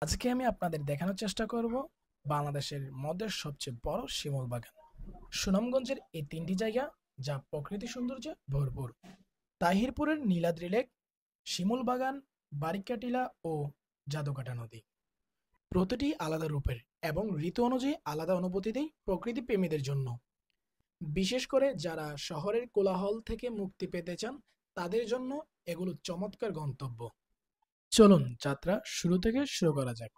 আজকে আমি আপনাদের দেখানোর চেষ্টা করব বাংলাদেশের মধ্যে সবচেয়ে বড় শিমুল বাগান। সুনামগঞ্জের এই তিনটি জায়গা যা প্রকৃতি সৌন্দর্যে ভরপুর: তাহিরপুরের নীলাদ্রি লেক, শিমুল বাগান, বারিকা টিলা ও জাদুকাটা নদী। প্রতিটি আলাদা রূপের এবং ঋতু অনুযায়ী আলাদা অনুভূতি দেয় প্রকৃতি প্রেমীদের জন্য। বিশেষ করে যারা শহরের কোলাহল থেকে মুক্তি পেতে চান, তাদের জন্য এগুলো চমৎকার গন্তব্য। চলুন যাত্রা শুরু থেকে শুরু করা যাক।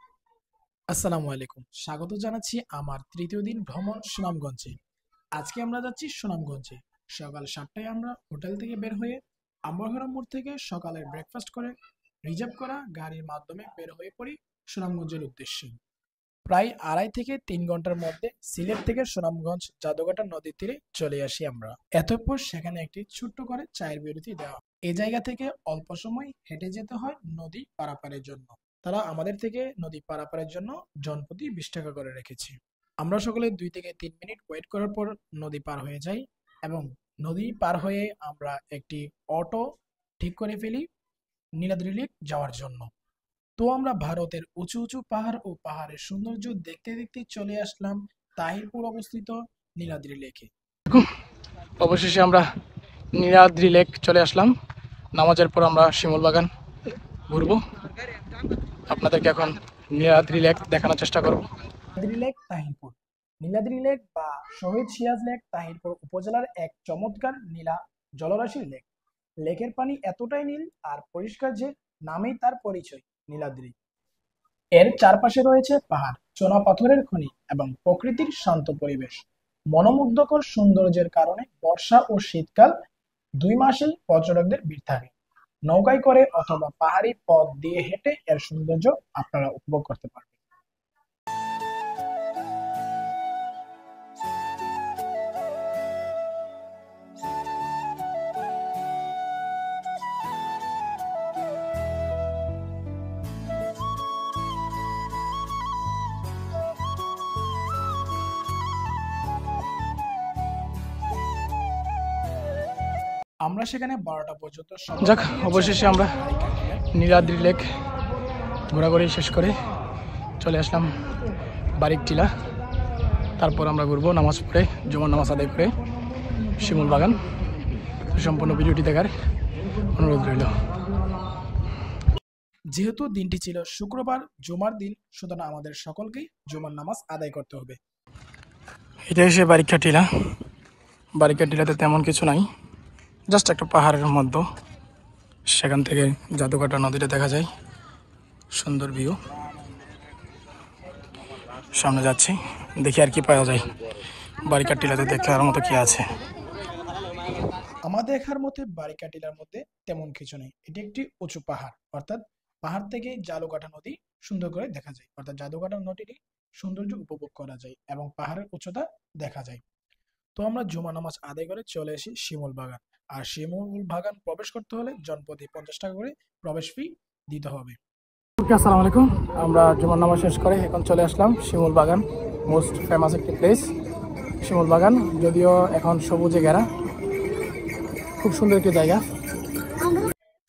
আসসালামু আলাইকুম, স্বাগত জানাচ্ছি আমার তৃতীয় দিন ভ্রমণ সুনামগঞ্জে। আজকে আমরা যাচ্ছি সুনামগঞ্জে। সকাল 7টায় আমরা হোটেল থেকে বের হয়ে আম্বরখানা মোড় থেকে সকালের ব্রেকফাস্ট করে রিজার্ভ করা গাড়ির মাধ্যমে বের হয়ে পড়ি সুনামগঞ্জের উদ্দেশ্যে। প্রায় 2.5 থেকে 3 ঘন্টার মধ্যে সিলেট থেকে সুনামগঞ্জ জাদুঘাটা নদীর তীরে চলে আসি আমরা। এতপর সেখানে একটি ছোট্ট করে চায়ের বিরতি দেওয়া। এই জায়গা থেকে অল্প সময় হেঁটে যেতে হয় নদী পারাপারের জন্য। তারা আমাদের থেকে নদী পারাপারের জন্য জনপ্রতি 20 টাকা করে রেখেছে। আমরা সকলে 2 থেকে 3 মিনিট ওয়েট করার পর নদী পার হয়ে যাই এবং নদী পার হয়ে আমরা একটি অটো ঠিক করে ফেলি নীলাদ্রি লেক যাওয়ার জন্য। তো আমরা ভারতের উঁচু উঁচু পাহাড় ও পাহাড়ের সৌন্দর্য দেখতে দেখতে চলে আসলাম তাহিরপুর অবস্থিত নীলাদ্রি লেকে। অবশেষে আমরা নীলাদ্রি লেক চলে আসলাম। নামাজের পর আমরা শিমুল বাগান ঘুরবো। আপনাদেরকে এখন নীলাদ্রি লেক দেখানোর চেষ্টা করব। নীলাদ্রি লেক তাহিরপুর। নীলাদ্রি লেক বা শহীদ সিরাজ লেক তাহিরপুর উপজেলার এক চমৎকার নীলা জলরাশির লেক। লেকের পানি এতটাই নীল আর পরিষ্কার যে নামেই তার পরিচয়, নীলাদ্রি। এর চারপাশে রয়েছে পাহাড়, চোনা পাথরের খনি এবং প্রকৃতির শান্ত পরিবেশ। মনোমুগ্ধকর সৌন্দর্যের কারণে বর্ষা ও শীতকাল 2 মাসেই পর্যটকদের ভিড় থাকে। নৌকায় করে অথবা পাহাড়ি পথ দিয়ে হেঁটে এর সৌন্দর্য আপনারা উপভোগ করতে পারবেন। আমরা সেখানে 12টা পর্যন্ত যাক, অবশেষে আমরা নীলাদ্রি লেক ঘোরাঘুরি শেষ করে চলে আসলাম বারিক টিলা। তারপর আমরা ঘুরবো নামাজ পড়ে, জুমার নামাজ আদায় করে শিমুল বাগান। সম্পূর্ণ ভিডিওটি দেখার অনুরোধ রইল। যেহেতু দিনটি ছিল শুক্রবার, জুমার দিন, সুতরাং আমাদের সকলকেই জুমার নামাজ আদায় করতে হবে। এটা এসে বারিকা টিলা। বারিকা টিলাতে তেমন কিছু নাই, জাস্ট একটা পাহাড়ের মধ্যে। সেখান থেকে জাদুকাটা নদীটা দেখা যায়, সুন্দর ভিউ। সামনে যাচ্ছি, দেখি আর কি পাওয়া যায় বারিকা টিলাতে। দেখার মতো কি আছে? আমার দেখার মতে বারিকা টিলার মধ্যে তেমন কিছু নেই। এটি একটি উঁচু পাহাড়, অর্থাৎ পাহাড় থেকে জাদুকাটা নদী সুন্দর করে দেখা যায়, অর্থাৎ জাদুকাটা নদীটি সৌন্দর্য উপভোগ করা যায় এবং পাহাড়ের উচ্চতা দেখা যায়। তো আমরা জুমা নামাজ আদায় করে চলে আসি শিমুল বাগান। আর শিমুল বাগান প্রবেশ করতে হলে জনপ্রতি 50 টাকা করে প্রবেশ ফি দিতে হবে। আসসালামু আলাইকুম। আমরা জুমার নামাজ শেষ করে এখন চলে আসলাম শিমুল বাগান। মোস্ট ফেমাস একটি প্লেস শিমুল বাগান, যদিও এখন সবুজে ঘেরা। খুব সুন্দর একটি জায়গা।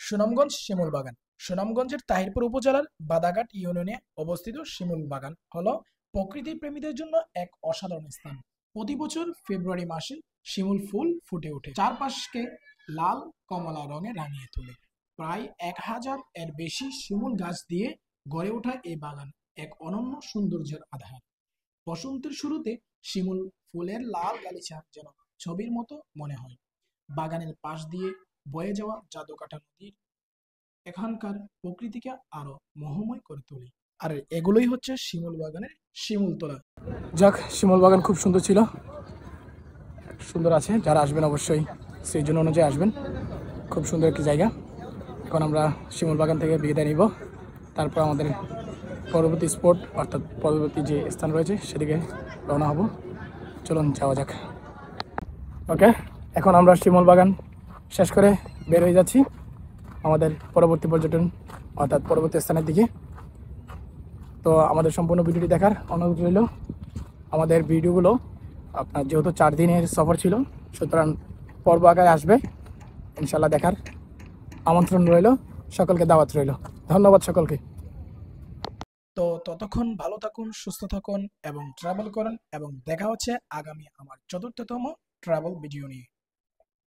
সুনামগঞ্জ শিমুল বাগান। সুনামগঞ্জের তাহিরপুর উপজেলার বাদাঘাট ইউনিয়নে অবস্থিত শিমুল বাগান হলো প্রকৃতি প্রেমীদের জন্য এক অসাধারণ স্থান। প্রতি বছর ফেব্রুয়ারি মাসে শিমুল ফুল ফুটে ওঠে, চারপাশকে লাল কমলা রঙে রাঙিয়ে তোলে। প্রায় 1000 এর বেশি শিমুল গাছ দিয়ে গড়ে ওঠা এই বাগান এক অনন্য সৌন্দর্যের আধার। বসন্তের শুরুতে শিমুল ফুলের লাল গালিচা যেন ছবির মতো মনে হয়। বাগানের পাশ দিয়ে বয়ে যাওয়া জাদুকাটা নদীর এখানকার প্রকৃতিকে আরো মোহময় করে তোলে। আর এগুলোই হচ্ছে শিমুল বাগানের শিমুল তোলা। যাক, শিমুল বাগান খুব সুন্দর ছিল, সুন্দর আছে। যারা আসবেন অবশ্যই সেই জন্য অনুযায়ী আসবেন। খুব সুন্দর একটি জায়গা। এখন আমরা শিমুল বাগান থেকে বিদায় নিব। তারপর আমাদের পরবর্তী স্পট, অর্থাৎ পরবর্তী যে স্থান রয়েছে সেদিকে রওনা হব। চলুন যাওয়া যাক। ওকে, এখন আমরা শিমুল বাগান শেষ করে বের হয়ে যাচ্ছি আমাদের পরবর্তী পর্যটন, অর্থাৎ পরবর্তী স্থানের দিকে। তো আমাদের সম্পূর্ণ ভিডিওটি দেখার অনুরোধ রইল। আমাদের ভিডিওগুলো আপনার যেহেতু 4 দিনের সফর ছিল, সুতরাং পর্ব আকারে আসবে ইনশাল্লাহ। দেখার আমন্ত্রণ রইল, সকলকে দাওয়াত রইল। ধন্যবাদ সকলকে। তো ততক্ষণ ভালো থাকুন, সুস্থ থাকুন এবং ট্রাভেল করুন, এবং দেখা হচ্ছে আগামী আমার ৪র্থতম ট্রাভেল ভিডিও নিয়ে।